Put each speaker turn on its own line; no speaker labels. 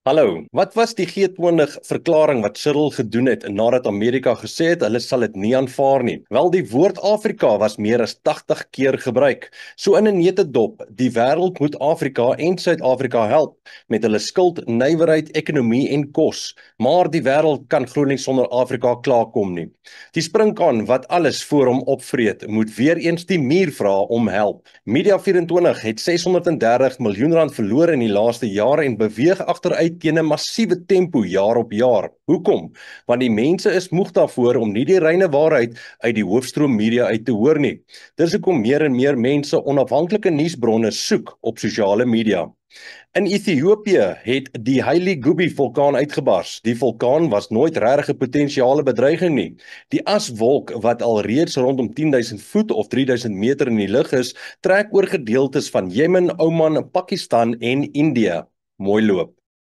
Hallo, wat was die G20 verklaring wat Cyril gedoen het nadat Amerika gesê het hulle sal dit nie aanvaar nie? Wel, die woord Afrika was meer as 80 keer gebruik. So in 'n neutedop, die wêreld moet Afrika en Suid-Afrika help met hulle skuld, nywerheid, ekonomie en kos, maar die wêreld kan glo nie sonder Afrika klaarkom nie. Die sprinkaan wat alles voor hom opvreet, moet weer eens die muur vra om help. Media24 het 630 miljoen rand verloor in die laaste jare en beweeg agteruit teen 'n massiewe tempo jaar op jaar. Hoekom? Want die mense is moeg daarvoor om nie die reine waarheid uit die hoofstroom media uit te hoor nie. Dis hoekom meer en meer mense onafhanklike nuusbronne soek op sosiale media. In Ethiopië het die Haile Goubi vulkaan uitgebars. Die vulkaan was nooit regtig 'n potensiële bedreiging nie. Die aswolk wat alreeds rondom 10.000 voet of 3.000 meter in die lug is, trek oor gedeeltes van Jemen, Oman, Pakistan en Indië. Mooi loop.